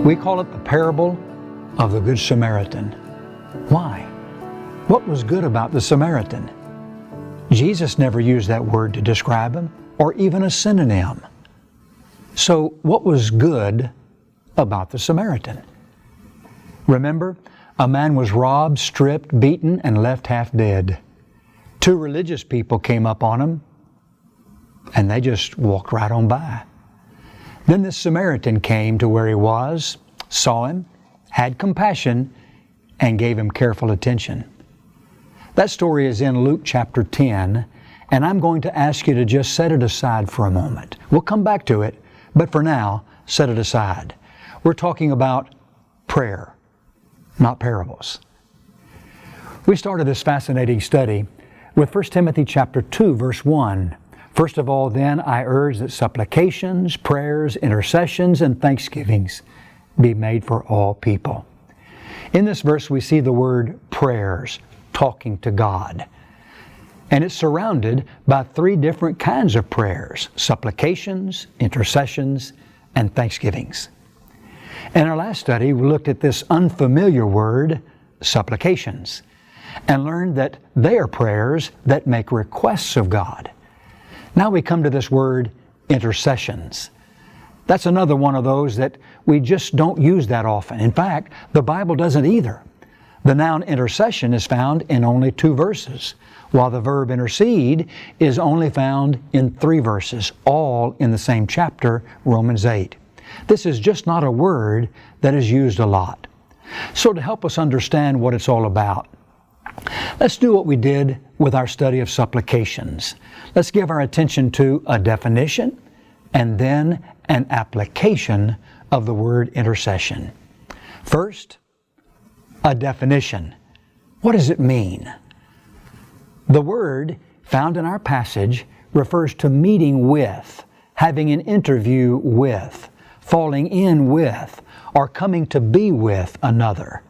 We call it the parable of the Good Samaritan. Why? What was good about the Samaritan? Jesus never used that word to describe him, or even a synonym. So what was good about the Samaritan? Remember, a man was robbed, stripped, beaten, and left half dead. Two religious people came up on him, and they just walked right on by. Then this Samaritan came to where he was, saw him, had compassion, and gave him careful attention. That story is in Luke chapter 10, and I'm going to ask you to just set it aside for a moment. We'll come back to it, but for now, set it aside. We're talking about prayer, not parables. We started this fascinating study with 1 Timothy chapter 2, verse 1. First of all, then, I urge that supplications, prayers, intercessions, and thanksgivings be made for all people. In this verse, we see the word prayers, talking to God. And it's surrounded by three different kinds of prayers: supplications, intercessions, and thanksgivings. In our last study, we looked at this unfamiliar word, supplications, and learned that they are prayers that make requests of God. Now we come to this word, intercessions. That's another one of those that we just don't use that often. In fact, the Bible doesn't either. The noun intercession is found in only 2 verses, while the verb intercede is only found in 3 verses, all in the same chapter, Romans 8. This is just not a word that is used a lot. So to help us understand what it's all about, let's do what we did with our study of supplications. Let's give our attention to a definition and then an application of the word intercession. First, a definition. What does it mean? The word found in our passage refers to meeting with, having an interview with, falling in with, or coming to be with another.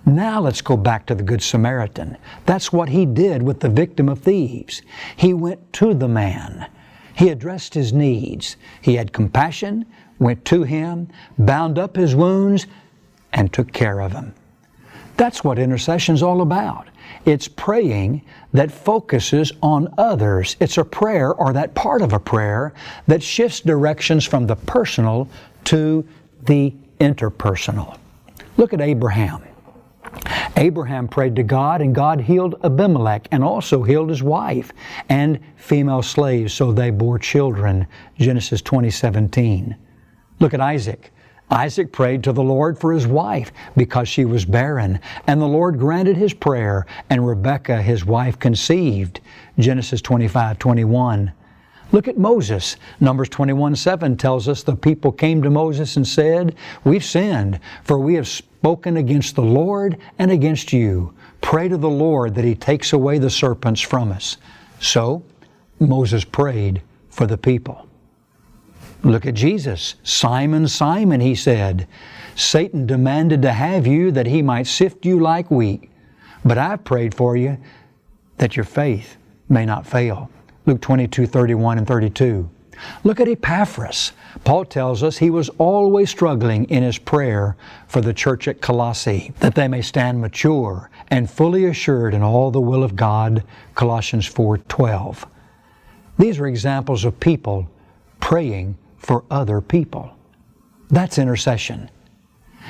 Now let's go back to the Good Samaritan. That's what he did with the victim of thieves. He went to the man. He addressed his needs. He had compassion, went to him, bound up his wounds, and took care of him. That's what intercession's all about. It's praying that focuses on others. It's a prayer, or that part of a prayer, that shifts directions from the personal to the interpersonal. Look at Abraham. Abraham prayed to God, and God healed Abimelech and also healed his wife and female slaves, so they bore children. Genesis 20:17. Look at Isaac. Isaac prayed to the Lord for his wife because she was barren, and the Lord granted his prayer, and Rebekah, his wife, conceived. Genesis 25:21. Look at Moses. Numbers 21:7 tells us the people came to Moses and said, "We've sinned, for we have spoken against the Lord and against you. Pray to the Lord that He takes away the serpents from us." So Moses prayed for the people. Look at Jesus. "Simon, Simon," He said, "Satan demanded to have you that he might sift you like wheat. But I've prayed for you that your faith may not fail." Luke 22:31 and 32. Look at Epaphras. Paul tells us he was always struggling in his prayer for the church at Colossae, that they may stand mature and fully assured in all the will of God. Colossians 4:12. These are examples of people praying for other people. That's intercession.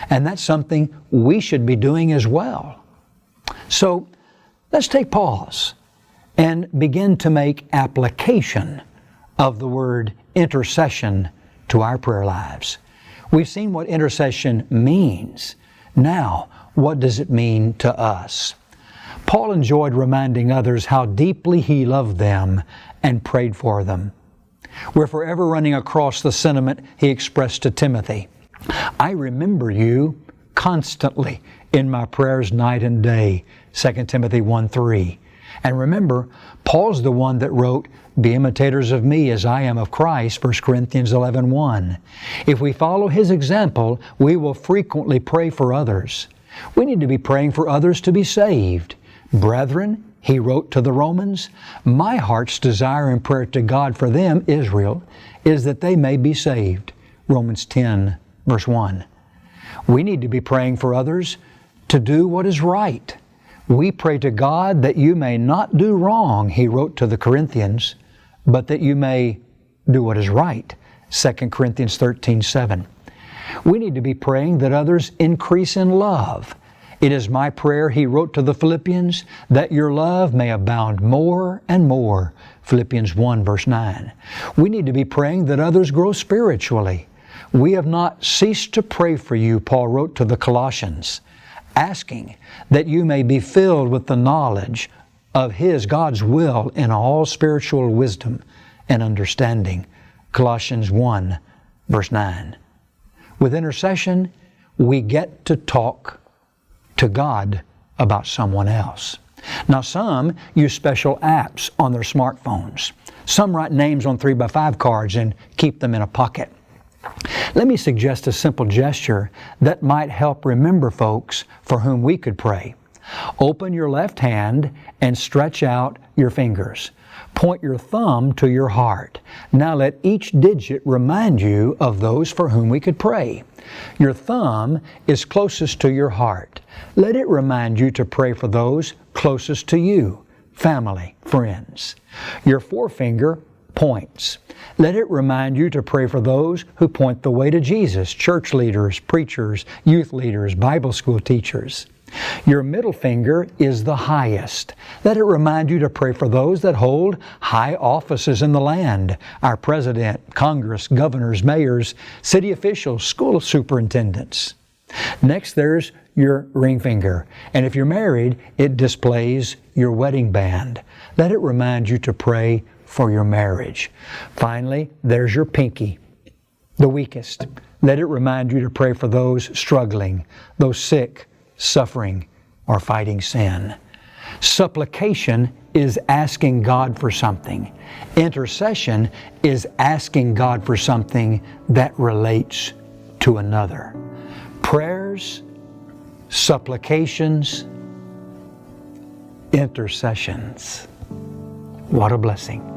And that's something we should be doing as well. So let's take pause and begin to make application of the word intercession to our prayer lives. We've seen what intercession means. Now, what does it mean to us? Paul enjoyed reminding others how deeply he loved them and prayed for them. We're forever running across the sentiment he expressed to Timothy. "I remember you constantly in my prayers night and day." 2 Timothy 1:3. And remember, Paul's the one that wrote, "Be imitators of me as I am of Christ," 1 Corinthians 11:1. If we follow his example, we will frequently pray for others. We need to be praying for others to be saved. "Brethren," he wrote to the Romans, "my heart's desire and prayer to God for them," Israel, "is that they may be saved." Romans 10, verse 1. We need to be praying for others to do what is right. We pray to God that you may not do wrong, he wrote to the Corinthians, but that you may do what is right. 2 Corinthians 13:7. We need to be praying that others increase in love. It is my prayer, he wrote to the Philippians, that your love may abound more and more. Philippians 1 verse 9. We need to be praying that others grow spiritually. We have not ceased to pray for you, Paul wrote to the Colossians, asking that you may be filled with the knowledge of God's will in all spiritual wisdom and understanding. Colossians 1 verse 9. With intercession, we get to talk to God about someone else. Now some use special apps on their smartphones. Some write names on 3x5 cards and keep them in a pocket. Let me suggest a simple gesture that might help remember folks for whom we could pray. Open your left hand and stretch out your fingers. Point your thumb to your heart. Now let each digit remind you of those for whom we could pray. Your thumb is closest to your heart. Let it remind you to pray for those closest to you, family, friends. Your forefinger points. Let it remind you to pray for those who point the way to Jesus, church leaders, preachers, youth leaders, Bible school teachers. Your middle finger is the highest. Let it remind you to pray for those that hold high offices in the land, our president, Congress, governors, mayors, city officials, school superintendents. Next, there's your ring finger. And if you're married, it displays your wedding band. Let it remind you to pray for your marriage. Finally, there's your pinky, the weakest. Let it remind you to pray for those struggling, those sick, suffering, or fighting sin. Supplication is asking God for something. Intercession is asking God for something that relates to another. Prayers, supplications, intercessions. What a blessing.